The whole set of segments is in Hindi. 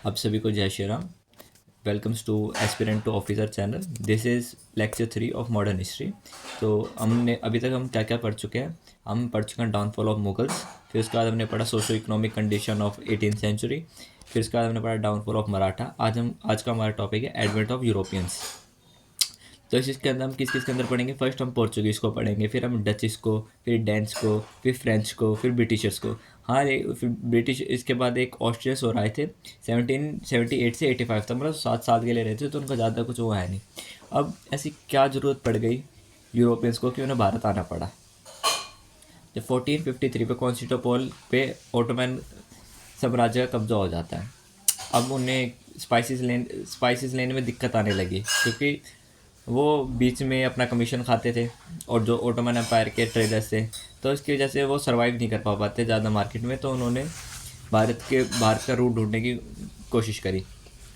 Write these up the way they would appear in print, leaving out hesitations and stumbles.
आप सभी को जय Shri Ram. Welcomes to aspirant to officer channel. This is lecture 3 of modern history. तो हमने अभी तक हम क्या क्या पढ़ चुके हैं। हम पढ़ चुके हैं डाउनफॉल ऑफ मुगल्स, फिर उसके बाद हमने पढ़ा socio economic condition of 18th century, फिर उसके बाद हमने पढ़ा डाउनफॉल ऑफ मराठा। आज का हमारा टॉपिक है एडवेंट ऑफ यूरोपियंस। तो इस चीज़ के अंदर हम किस किस के अंदर पढ़ेंगे। फर्स्ट हम पोर्चुगीज़ को पढ़ेंगे, फिर हम डचिस को, फिर डेंस को, फिर फ्रेंच को, फिर ब्रिटिशर्स को। हाँ, फिर ब्रिटिश, इसके बाद एक ऑस्ट्रियस हो रहे थे 1778 से 85 तक, मतलब 7 साल के लिए रहते, तो उनका ज़्यादा कुछ वो है नहीं। अब ऐसी क्या ज़रूरत पड़ गई यूरोपियंस को कि उन्हें भारत आना पड़ा। जब 1453 पे कॉन्स्टेंटिनोपल पे ओटोमन साम्राज्य का कब्जा हो जाता है, अब उन्हें स्पाइसेस लेने में दिक्कत आने लगी, क्योंकि वो बीच में अपना कमीशन खाते थे और जो ओटोमन एम्पायर के ट्रेडर्स थे, तो इसकी वजह से वो सरवाइव नहीं कर पाते ज़्यादा मार्केट में। तो उन्होंने भारत का रूट ढूंढने की कोशिश करी।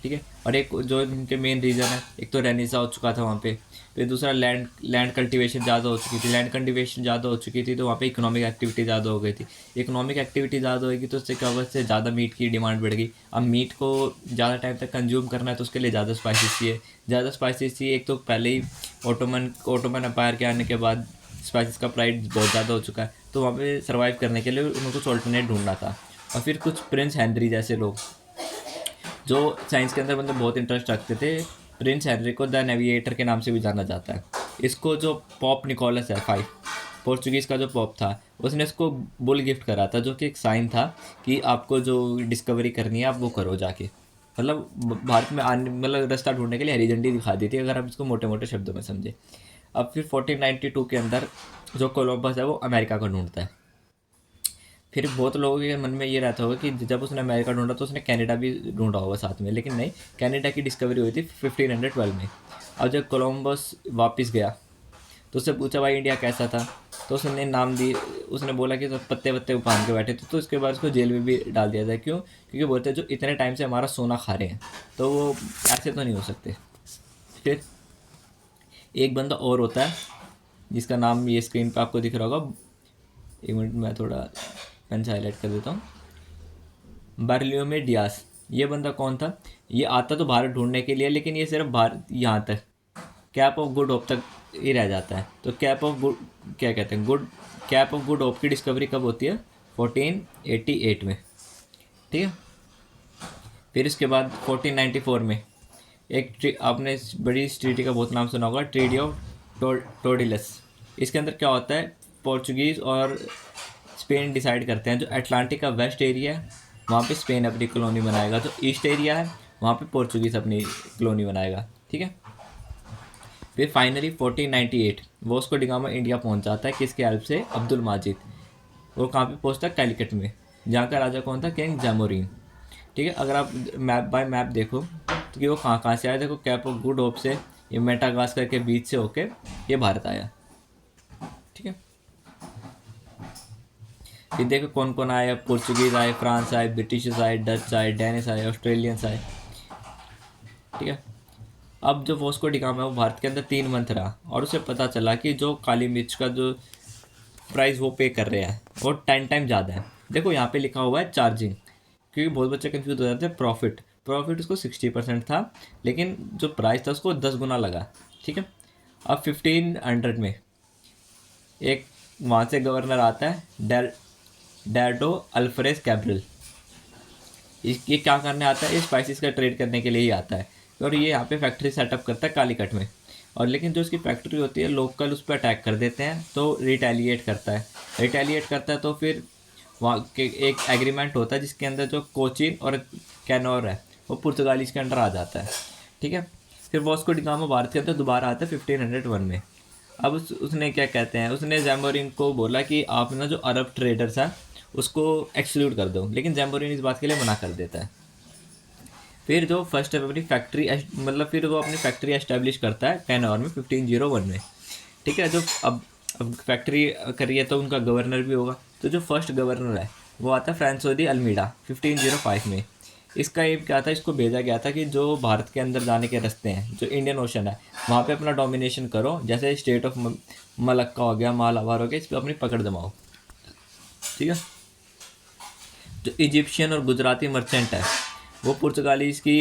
ठीक है। और एक जो इनके मेन रीज़न है, एक तो रेनेसा हो चुका था वहाँ पे, फिर दूसरा लैंड कल्टीवेशन ज़्यादा हो चुकी थी। लैंड कल्टीवेशन ज़्यादा हो चुकी थी तो वहाँ पे इकोनॉमिक एक्टिविटी ज़्यादा हो गई थी। इकोनॉमिक एक्टिविटी ज़्यादा होगी तो उससे क्या हुआ, इससे ज़्यादा मीट की डिमांड बढ़ गई। अब मीट को ज़्यादा टाइम तक कंज्यूम करना है तो उसके लिए ज़्यादा स्पाइसेस चाहिए। ज़्यादा स्पाइसेस चाहिए, एक तो पहले ही ओटोमन अम्पायर के आने के बाद स्पाइसेस का प्राइस बहुत ज़्यादा हो चुका है, तो वहाँ पे सर्वाइव करने के लिए उनको कुछ ऑल्टरनेट ढूंढना था। और फिर कुछ प्रिंस हेनरी जैसे लोग जो साइंस के अंदर मतलब बहुत इंटरेस्ट रखते थे। प्रिंस हेनरी को द नेविगेटर के नाम से भी जाना जाता है। इसको जो पॉप निकोलस है 5, पोर्चुगीज़ का जो पॉप था, उसने इसको बुल गिफ्ट करा था, जो कि एक साइन था कि आपको जो डिस्कवरी करनी है आप वो करो जाके। मतलब भारत में आने, मतलब रास्ता ढूंढने के लिए हरी झंडी दिखा दी थी, अगर आप इसको मोटे मोटे शब्दों में समझे। अब फिर 1492 के अंदर जो कोलंबस है वो अमेरिका को ढूंढता है। फिर बहुत लोगों के मन में ये रहता होगा कि जब उसने अमेरिका ढूंढा तो उसने कनाडा भी ढूंढा होगा साथ में, लेकिन नहीं, कनाडा की डिस्कवरी हुई थी 1512 में। अब जब कोलंबस वापस गया तो उससे पूछा भाई इंडिया कैसा था, तो उसने नाम दी, उसने बोला कि सब पत्ते वत्ते उपान के बैठे थे। तो उसके बाद उसको जेल में भी डाल दिया था। क्यों? क्योंकि बोलते हैं जो इतने टाइम से हमारा सोना खा रहे हैं तो वो ऐसे तो नहीं हो सकते। फिर एक बंदा और होता है जिसका नाम ये स्क्रीन पे आपको दिख रहा होगा। एक मिनट, मैं थोड़ा पेन से हाईलाइट कर देता हूँ। बार्लियोमे डियास। ये बंदा कौन था? ये आता तो भारत ढूंढने के लिए, लेकिन ये सिर्फ भारत यहाँ तक, कैप ऑफ गुड होप तक ही रह जाता है। तो कैप ऑफ गुड, क्या कहते हैं, good cap of good hope की डिस्कवरी कब होती है? 1488 में। ठीक है। फिर इसके बाद 1494 में आपने बड़ी ट्रीटी का बहुत नाम सुना होगा, ट्रीटी ऑफ टोर्डिलस। इसके अंदर क्या होता है, पोर्चुगीज़ और स्पेन डिसाइड करते हैं जो अटलांटिक का वेस्ट एरिया है वहाँ पे स्पेन अपनी कॉलोनी बनाएगा, जो ईस्ट एरिया है वहाँ पे पोर्चुगीज़ अपनी कॉलोनी बनाएगा। ठीक है। फिर फाइनली 1498 वॉस्को डिगामा इंडिया पहुँच जाता है, किसके हेल्प से? अब्दुल माजिद। वो कहाँ पे पहुँचता है? कैलिकट में। जहाँ का राजा कौन था? किंग जैमोरीन। ठीक है। अगर आप मैप बाय मैप देखो तो कि वो कहाँ कहाँ से आया, देखो कैप ऑफ गुड होप से, ये मेटागास्कर के बीच से होके ये भारत आया। ठीक है। फिर देखो कौन कौन आए, पोर्चुगीज़ आए, फ्रांस आए, ब्रिटिशर्स आए, डच आए, डेनिस आए, ऑस्ट्रेलियंस आए। ठीक है। अब जो वॉस्को डिगामा है वो भारत के अंदर 3 मंथ रहा और उसे पता चला कि जो काली मिर्च का जो प्राइस वो पे कर रहे हैं वो 10 टाइम ज़्यादा है। देखो यहाँ पे लिखा हुआ है चार्जिंग, क्योंकि बहुत बच्चे कंफ्यूज हो जाते हैं। प्रॉफिट प्रॉफिट उसको 60% था, लेकिन जो प्राइस था उसको 10 गुना लगा। ठीक है। अब 1500 में एक वहाँ से गवर्नर आता है, डैर्डो अल्फ्रेस कैब्रल। ये क्या करने आता है? ये स्पाइसेस का ट्रेड करने के लिए ही आता है। और ये यहाँ पे फैक्ट्री सेटअप करता है कालीकट में। और लेकिन जो उसकी फैक्ट्री होती है, लोकल उस पर अटैक कर देते हैं तो रिटेलिएट करता है। तो फिर वहाँ के एक एग्रीमेंट होता है जिसके अंदर जो कोचीन और कैनोर है वो पुर्तगालीज के अंडर आ जाता है। ठीक है। फिर वॉस्को डिगामा भारत के अंदर दोबारा आता है 1501 में। अब उसने क्या कहते हैं, उसने जैम्बोरिन को बोला कि आप ना जो अरब ट्रेडर्स हैं उसको एक्सक्लूड कर दो, लेकिन जैम्बोरिन इस बात के लिए मना कर देता है। फिर जो फर्स्ट अपनी फैक्ट्री, मतलब फिर वो अपनी फैक्ट्री एस्टेब्लिश करता है कैनोर में 1501 में। ठीक है। जो अब फैक्ट्री करी है तो उनका गवर्नर भी होगा। तो जो फर्स्ट गवर्नर है वो आता है फ्रांसो दी अल्मीडा 1505 में। इसका एम क्या था, इसको भेजा गया था कि जो भारत के अंदर जाने के रास्ते हैं, जो इंडियन ओशन है वहाँ पे अपना डोमिनेशन करो, जैसे स्टेट ऑफ मलक्का हो गया, मालाबार हो गया, इस पर अपनी पकड़ जमाओ। ठीक है। जो इजिप्शियन और गुजराती मर्चेंट है वो पुर्तगालीज़ की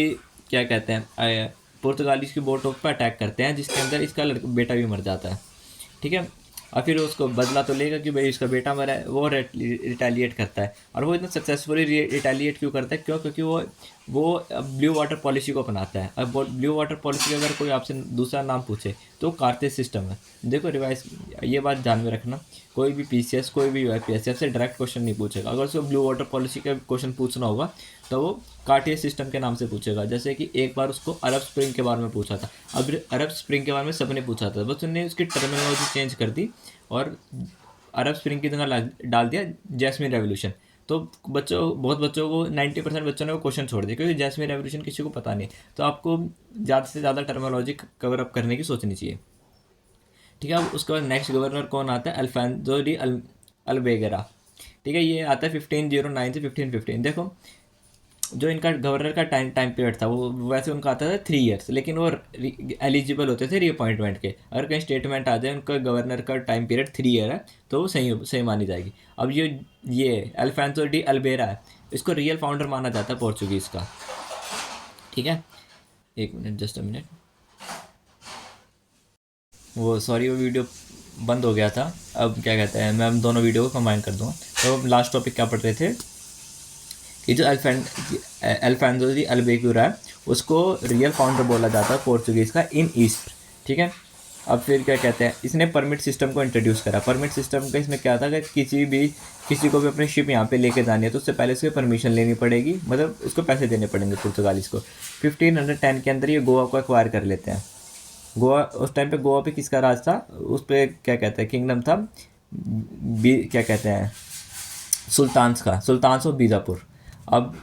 क्या कहते हैं पुर्तगालीज़ की बोटों पर अटैक करते हैं, जिसके अंदर इसका बेटा भी मर जाता है। ठीक है, और फिर उसको बदला तो लेगा कि भाई इसका बेटा मरा है, वो रिटेलिएट करता है। और वो इतना सक्सेसफुली रिटेलिएट क्यों करता है? क्योंकि वो ब्लू वाटर पॉलिसी को अपनाता है। अब ब्लू वाटर पॉलिसी का अगर कोई आपसे दूसरा नाम पूछे तो कार्तेज सिस्टम है। देखो रिवाइज, ये बात ध्यान में रखना, कोई भी पीसीएस कोई भी यूपीएससी आपसे डायरेक्ट क्वेश्चन नहीं पूछेगा। अगर उसको ब्लू वाटर पॉलिसी का क्वेश्चन पूछना होगा तो वो कार्टेज सिस्टम के नाम से पूछेगा। जैसे कि एक बार उसको अरब स्प्रिंग के बारे में पूछा था। अब अरब स्प्रिंग के बारे में सबने पूछा था, बस उन्होंने उसकी टर्मिनोलॉजी चेंज कर दी और अरब स्प्रिंग की जगह डाल दिया जैस्मिन रेवोल्यूशन। तो बहुत बच्चों को 90% बच्चों ने वो क्वेश्चन छोड़ दिया, क्योंकि जैस्मिन रेवोल्यूशन किसी को पता नहीं। तो आपको ज़्यादा से ज़्यादा टर्मिनोलॉजी कवर अप करने की सोचनी चाहिए। ठीक है, अब उसके बाद नेक्स्ट गवर्नर कौन आता है? Alfonso de Albuquerque. ठीक है, ये आता है 1509 से 1515। देखो जो इनका गवर्नर का टाइम पीरियड था वो वैसे उनका आता था 3 ईयर्स, लेकिन वो एलिजिबल होते थे रीअपॉइंटमेंट के। अगर कहीं स्टेटमेंट आ जाए उनका गवर्नर का टाइम पीरियड 3 ईयर है तो वो सही मानी जाएगी। अब ये अल्फांसो डी अल्बेरा है, इसको रियल फाउंडर माना जाता है पोर्चुगीज़ का। ठीक है, एक मिनट, जस्ट अ मिनट, वो सॉरी वो वीडियो बंद हो गया था। अब क्या कहते हैं, मैं दोनों वीडियो को कंबाइन कर दूँगा। तो लास्ट टॉपिक क्या पढ़ रहे थे कि जो अल्फांसो डी अल्बेगुरा है उसको रियल फाउंडर बोला जाता है पोर्चुगीज़ का इन ईस्ट। ठीक है, अब फिर क्या कहते हैं, इसने परमिट सिस्टम को इंट्रोड्यूस करा। परमिट सिस्टम का इसमें क्या था कि किसी को भी अपनी शिप यहाँ पे लेके जानी है तो उससे पहले उसकी परमिशन लेनी पड़ेगी, मतलब उसको पैसे देने पड़ेंगे पुर्तगालीज़ को। 1510 के अंदर ये गोवा को एक्वायर कर लेते हैं। गोवा उस टाइम पे गोवा पे किसका राज था? उस पर क्या कहते हैं किंगडम था, क्या कहते हैं, सुल्तान्स ऑफ बीजापुर। अब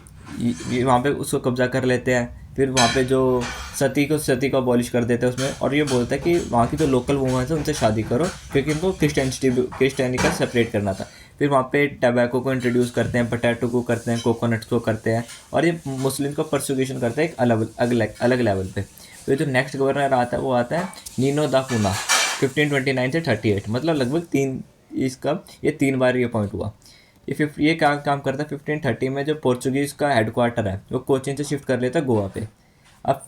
वहाँ पे उसको कब्जा कर लेते हैं। फिर वहाँ पे जो सती को अबॉलिश कर देते हैं उसमें, और ये बोलता है कि वहाँ की जो लोकल वुमेन है उनसे शादी करो, क्योंकि उनको क्रिश्चियनिटी का सेपरेट करना था। फिर वहाँ पे टबैको को इंट्रोड्यूस करते हैं, पोटैटो को करते हैं, कोकोनट्स को करते हैं, और ये मुस्लिम को परसिक्यूशन करते हैं एक अलग लेवल पे। फिर जो नेक्स्ट गवर्नर आता है वो आता है नीनो दा पूना, 1529 से 38, मतलब लगभग ये 3 बार ये अपॉइंट हुआ। ये काम करता है। 1530 में जो पोर्चुगीज़ का हेडक्वार्टर है वो कोचीन से शिफ्ट कर लेता है गोवा पे। अब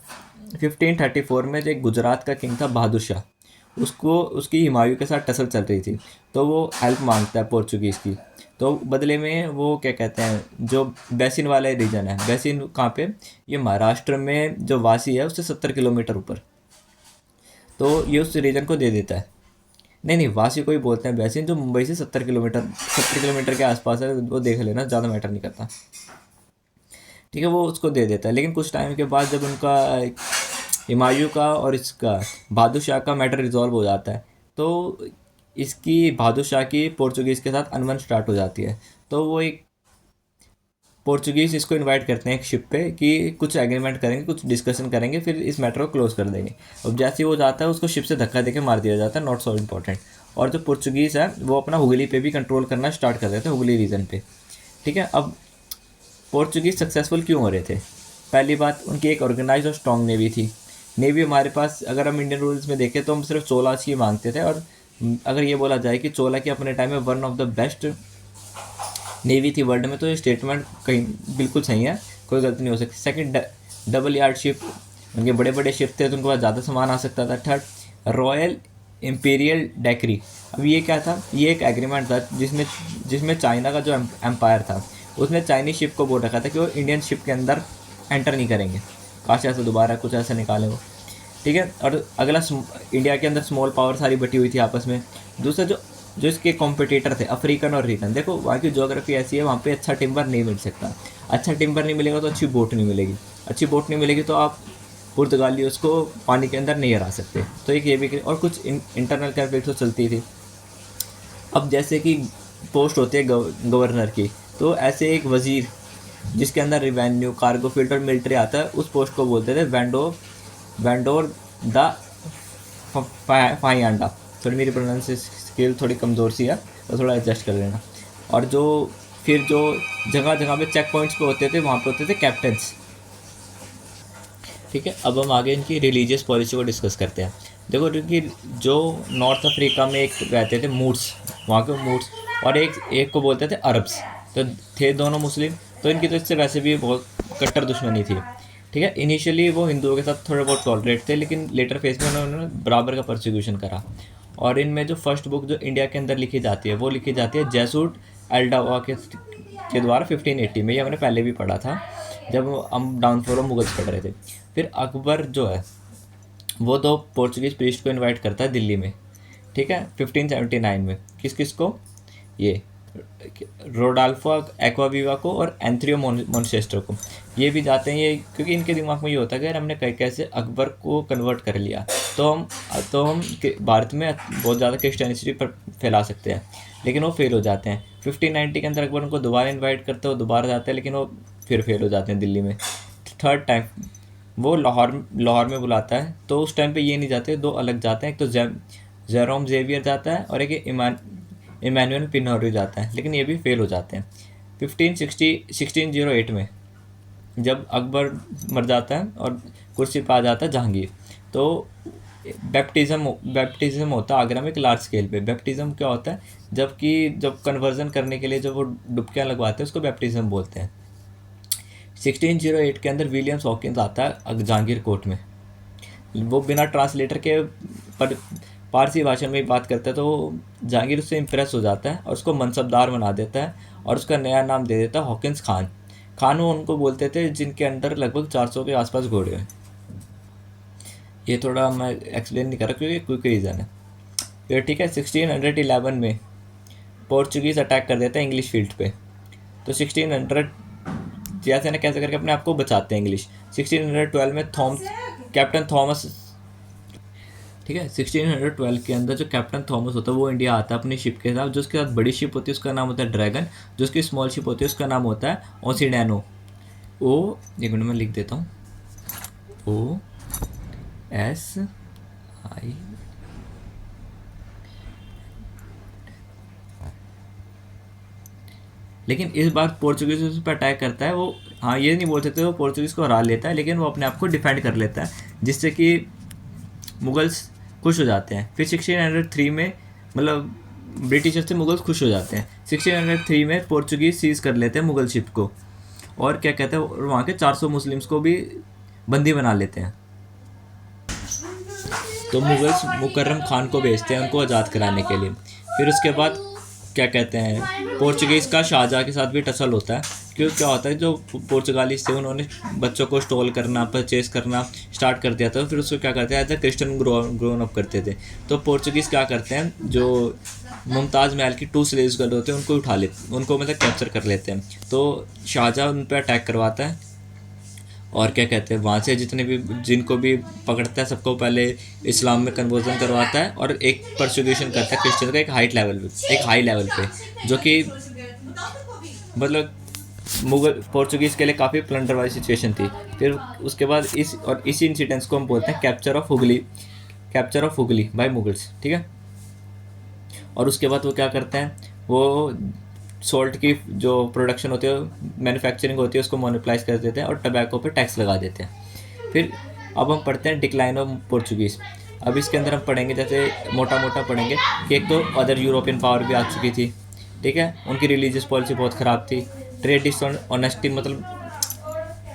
1534 में जो एक गुजरात का किंग था बहादुर शाह, उसकी हुमायूं के साथ टसल चल रही थी, तो वो हेल्प मांगता है पोर्चुगीज़ की। तो बदले में वो क्या कहते हैं, जो बैसिन वाला रीजन है, बैसिन कहाँ पे, ये महाराष्ट्र में जो वासी है उससे 70 किलोमीटर ऊपर, तो ये उस रीजन को दे देता है। नहीं, वासी को ही बोलते हैं बैसिन, जो मुंबई से 70 किलोमीटर के आसपास है, वो देख लेना, ज़्यादा मैटर नहीं करता। ठीक है, वो उसको दे देता है। लेकिन कुछ टाइम के बाद जब उनका हुमायूं का और इसका बहादुर शाह का मैटर रिजॉल्व हो जाता है, तो इसकी बहादुर शाह की पोर्चुगीज़ के साथ अनबन स्टार्ट हो जाती है। तो वो एक पोर्चुगीज़ इसको इनवाइट करते हैं एक शिप पे कि कुछ एग्रीमेंट करेंगे, कुछ डिस्कशन करेंगे, फिर इस मैटर को क्लोज कर देंगे। अब जैसे ही वो जाता है उसको शिप से धक्का देके मार दिया जाता है, नॉट सो इम्पॉर्टेंट। और जो पोर्चुगीज़ है वो अपना हुगली पे भी कंट्रोल करना स्टार्ट कर देते हैं, हुगली रीजन पे। ठीक है, अब पोर्चुगीज़ सक्सेसफुल क्यों हो रहे थे? पहली बात, उनकी एक ऑर्गेनाइज और स्ट्रॉन्ग नेवी थी। नेवी हमारे पास अगर हम इंडियन रूल्स में देखें तो हम सिर्फ चोलास की मांगते थे, और अगर ये बोला जाए कि चोला की अपने टाइम में one of the best navy थी वर्ल्ड में, तो ये स्टेटमेंट कहीं बिल्कुल सही है, कोई गलती नहीं हो सकती। सेकंड, डबल यार्ड शिप, उनके बड़े बड़े शिप थे तो उनके पास ज़्यादा सामान आ सकता था। Third, royal imperial decree. अब ये क्या था? ये एक एग्रीमेंट था जिसमें चाइना का जो एम्पायर था उसने चाइनीज शिप को बोल रखा था कि वो इंडियन शिप के अंदर एंटर नहीं करेंगे, काश ऐसा दोबारा कुछ ऐसा निकाले वो। ठीक है, और अगला, इंडिया के अंदर स्मॉल पावर सारी बटी हुई थी आपस में। दूसरा, जो इसके कॉम्पिटिटर थे अफ्रीकन और रीजन, देखो वहाँ की ज्योग्राफी ऐसी है, वहाँ पे अच्छा टिम्बर नहीं मिल सकता। अच्छा टिम्बर नहीं मिलेगा तो अच्छी बोट नहीं मिलेगी, अच्छी बोट नहीं मिलेगी तो आप पुर्तगाली उसको पानी के अंदर नहीं हरा सकते। तो एक ये भी, और कुछ इंटरनल कन्फ्लिक्ट तो चलती थी। अब जैसे कि पोस्ट होती है गवर्नर की, तो ऐसे एक वज़ीर जिसके अंदर रिवेन्यू, कार्गो फील्ड और मिलिट्री आता है, उस पोस्ट को बोलते थे वेंडोर द फाइंडा। थोड़ी मेरी प्रोनाउंसिएशन स्किल थोड़ी कमज़ोर सी है तो थोड़ा एडजस्ट कर लेना। और जो जगह जगह पे चेक पॉइंट्स पे होते थे वहाँ पे होते थे कैप्टन्स। ठीक है, अब हम आगे इनकी रिलीजियस पॉलिसी को डिस्कस करते हैं। देखो, क्योंकि जो नॉर्थ अफ्रीका में एक रहते थे मूड्स, वहाँ के मूड्स, और एक को बोलते थे अरब्स, तो थे दोनों मुस्लिम। तो इनकी तो इससे वैसे भी बहुत कट्टर दुश्मनी थी। ठीक है, इनिशियली वो हिंदुओं के साथ थोड़े बहुत टॉलरेट थे, लेकिन लेटर फेज में उन्होंने बराबर का परसिक्यूशन करा। और इनमें जो फर्स्ट बुक जो इंडिया के अंदर लिखी जाती है वो लिखी जाती है जेसूट एल्डावा के द्वारा 1580 में। ये हमने पहले भी पढ़ा था जब हम डाउनफॉल ऑफ मुगल्स पढ़ रहे थे। फिर अकबर जो है वो दो पोर्चुगीज़ प्रीस्ट को इनवाइट करता है दिल्ली में। ठीक है, 1579 में। किस किस को? ये रोडाल्फो एक्वाविवा को और एंथ्रियो मोनसेस्टर को। ये भी जाते हैं, ये क्योंकि इनके दिमाग में ये होता है कि यार हमने कैसे अकबर को कन्वर्ट कर लिया तो हम भारत में बहुत ज़्यादा क्रिश्चियनिटी पर फैला सकते हैं, लेकिन वो फेल हो जाते हैं। 1590 के अंदर अकबर उनको दोबारा इन्वाइट करते हैं, वो दोबारा जाते हैं, लेकिन वो फिर फेल हो जाते हैं दिल्ली में। थर्ड टाइम वो लाहौर में बुलाता है, तो उस टाइम पे ये नहीं जाते, दो अलग जाते हैं। एक तो जेरोम जेवियर जाता है और एक इमानुएल पिनोरी जाता है, लेकिन ये भी फेल हो जाते हैं। 1608 में जब अकबर मर जाता है और कुर्सी पर आ जाता है जहांगीर, तो बैप्टिज़म होता है आगरा में एक लार्ज स्केल पे। बैप्टिज़म क्या होता है? जब कन्वर्जन करने के लिए जब वो डुबकियाँ लगवाते हैं उसको बैप्टिज़म बोलते हैं। 1608 के अंदर विलियम्स हॉकिंस आता है जहांगीर कोर्ट में। वो बिना ट्रांसलेटर के पर पारसी भाषा में बात करता है, तो जहांगीर उससे इम्प्रेस हो जाता है और उसको मनसबदार बना देता है और उसका नया नाम दे देता है हॉकिंस खान। वो उनको बोलते थे जिनके अंडर लगभग 400 के आसपास घोड़े हैं। ये थोड़ा मैं एक्सप्लेन नहीं कर रहा क्योंकि क्विक रीज़न है। फिर ठीक है, 1611 में पोर्चुगीज़ अटैक कर देता है इंग्लिश फील्ड पे। तो 1600 जैसे ना कैसे करके अपने आप को बचाते हैं इंग्लिश। 1612 में कैप्टन थॉमस, ठीक है, 1612 के अंदर जो कैप्टन थॉमस होता है वो इंडिया आता है अपनी शिप के साथ। जो उसके साथ बड़ी शिप होती है उसका नाम होता है ड्रैगन, जो उसकी स्मॉल शिप होती है उसका नाम होता है ओसिडैनो। एक मिनट में लिख देता हूँ, OSI। लेकिन इस बार पोर्चुगीज उस पर अटैक करता है। वो हाँ ये नहीं बोल सकते वो पोर्चुगीज़ को हरा लेता है, लेकिन वो अपने आप को डिफेंड कर लेता है, जिससे कि मुगल्स खुश हो जाते हैं। फिर 1603 में मतलब ब्रिटिशर्स से मुगल्स खुश हो जाते हैं। 1603 में पोर्चुगीज़ सीज कर लेते हैं मुगल शिप को, और क्या कहते हैं वहाँ के 400 मुस्लिम्स को भी बंदी बना लेते हैं। तो मुगल्स मुकर्रम खान को भेजते हैं उनको आज़ाद कराने के लिए। फिर उसके बाद क्या कहते हैं पोर्चुगीज़ का शाहजहाँ के साथ भी टसल होता है, क्योंकि क्या होता है जो पुर्तगालीज थे उन्होंने बच्चों को स्टॉल करना परचेज करना स्टार्ट कर दिया था। फिर उसको क्या करते हैं as a Christian grown up करते थे। तो पोर्चुगीज़ क्या करते हैं जो मुमताज़ महल की 2 स्लेव्स गर्ल होते हैं उनको उठा लेते, उनको मतलब कैप्चर कर लेते हैं। तो शाहजहाँ उन पर अटैक करवाता है और क्या कहते हैं वहाँ से जितने भी जिनको भी पकड़ता है सबको पहले इस्लाम में कन्वर्जन करवाता है और एक परसिक्यूशन करता है क्रिश्चियन का एक हाई लेवल पे, जो कि मतलब मुगल पोर्चुगीज़ के लिए काफ़ी प्लंडर वाली सिचुएशन थी। फिर उसके बाद इसी इंसिडेंट्स को हम बोलते हैं capture of Hooghly by Mughals. ठीक है, और उसके बाद वो क्या करते हैं वो सॉल्ट की जो प्रोडक्शन होती है मैन्युफैक्चरिंग होती है उसको मोनोपलाइज कर देते हैं और टबैको पे टैक्स लगा देते हैं। फिर अब हम पढ़ते हैं डिक्लाइन ऑफ पोर्चुगीज़। अब इसके अंदर हम पढ़ेंगे जैसे मोटा पढ़ेंगे कि एक तो अदर यूरोपियन पावर भी आ चुकी थी। ठीक है, उनकी रिलीजियस पॉलिसी बहुत ख़राब थी। ट्रेड डिसऑनेस्टी मतलब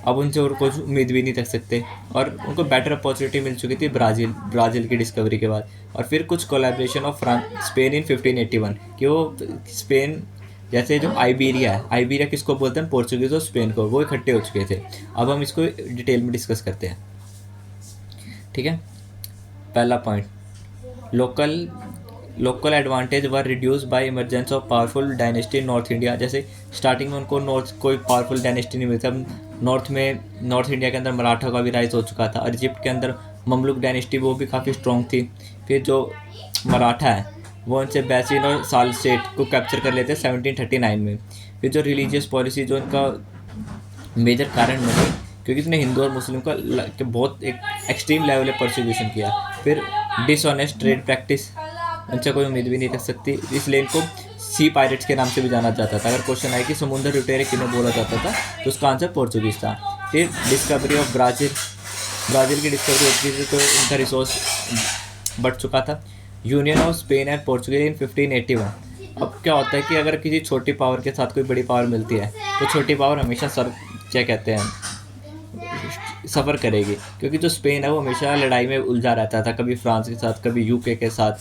अब उनसे और कुछ उम्मीद भी नहीं रख सकते, और उनको बेटर अपॉर्चुनिटी मिल चुकी थी ब्राज़ील की डिस्कवरी के बाद। और फिर कुछ कोलैबोरेशन ऑफ स्पेन इन 1581 कि वो स्पेन जैसे जो आइबेरिया किसको बोलते हैं पोर्चुगीज़ और स्पेन को, वो इकट्ठे हो चुके थे। अब हम इसको डिटेल में डिस्कस करते हैं। ठीक है, पहला point local advantage were reduce by emergence of powerful dynasty in north India. जैसे स्टार्टिंग में उनको कोई पावरफुल डायनेस्टी नहीं मिलती। नॉर्थ इंडिया के अंदर मराठा का भी राइज हो चुका था और इजिप्ट के अंदर ममलुक डायनेस्टी वो भी काफ़ी स्ट्रॉन्ग थी। फिर जो मराठा है वो उनसे बैसिन और सालसेट को कैप्चर कर लेते हैं 1739 में। फिर जो रिलीजियस पॉलिसी जो इनका मेजर कारण बनी, क्योंकि इसने हिंदू और मुस्लिम का बहुत एक एक्सट्रीम लेवल पर परसिक्यूशन किया। फिर डिसऑनेस्ट ट्रेड प्रैक्टिस, उनसे कोई उम्मीद भी नहीं रख सकती, इसलिए इनको सी पायरेट्स के नाम से भी जाना जाता था। अगर क्वेश्चन आए कि समुद्र लुटेरे किन्हें बोला जाता था तो उसका आंसर पोर्चुगीज़ था। फिर डिस्कवरी ऑफ ब्राज़ील की डिस्कवरी होती थी तो इनका रिसोर्स बढ़ चुका था। Union of Spain and Portugal in 1581, अब क्या होता है कि अगर किसी छोटी पावर के साथ कोई बड़ी पावर मिलती है तो छोटी पावर हमेशा सर क्या कहते हैं सफ़र करेगी, क्योंकि जो स्पेन है वो हमेशा लड़ाई में उलझा रहता था, कभी फ्रांस के साथ कभी यूके के साथ,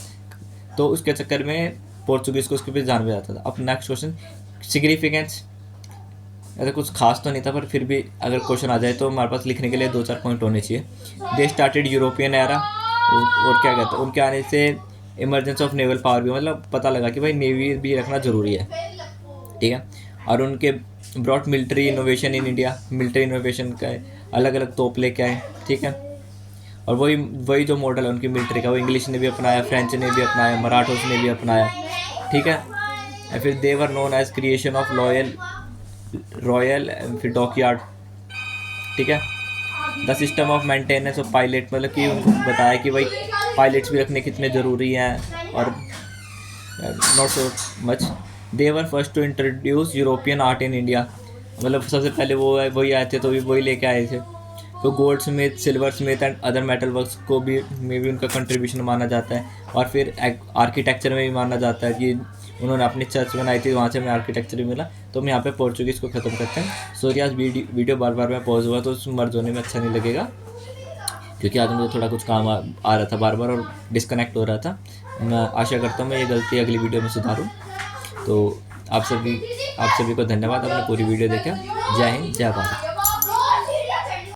तो उसके चक्कर में पोर्चुगीज़ को उसके भी जान में जाता था। अब नेक्स्ट क्वेश्चन, सिग्निफिकेंस, ऐसा कुछ खास तो नहीं था पर फिर भी अगर क्वेश्चन आ जाए तो हमारे पास लिखने के लिए 2-4 पॉइंट होने चाहिए। दे स्टार्टेड यूरोपियन एरा, और क्या कहते हैं उनके आने से इमरजेंस ऑफ नेवल पावर भी, मतलब पता लगा कि भाई नेवी भी रखना ज़रूरी है, ठीक है। और उनके brought military innovation in India, military innovation का अलग अलग तोप लेके आए, ठीक है। और वही वही जो मॉडल है उनकी मिलिट्री का वो इंग्लिश ने भी अपनाया, फ्रेंच ने भी अपनाया, मराठोस ने भी अपनाया, ठीक है। और फिर they were known as creation of royal फिर डॉकयार्ड, ठीक है। The system of maintenance of pilot, मतलब कि उनको बताया कि भाई पायलट्स भी रखने कितने ज़रूरी हैं, और not so much. They were first to introduce European art in India, मतलब सबसे पहले वो वही आए थे, तो वही लेके आए थे। तो gold Smith, silver Smith and other metal works को भी में भी उनका कंट्रीब्यूशन माना जाता है। और फिर आर्किटेक्चर में भी माना जाता है कि उन्होंने अपनी चर्च बनाई थी, वहाँ से हमें आर्किटेक्चर भी मिला। तो हम यहाँ पे पोर्चुगीज़ को ख़त्म करते हैं। सॉरी आज वीडियो बार बार में पॉज हुआ तो उस मर्ज होने में अच्छा नहीं लगेगा, क्योंकि आज मुझे थोड़ा कुछ काम आ रहा था बार बार और डिस्कनेक्ट हो रहा था। मैं आशा करता हूँ मैं ये गलती अगली वीडियो में सुधारूँ। तो आप सभी को धन्यवाद, आपने पूरी वीडियो देखा। जय हिंद, जय भारत।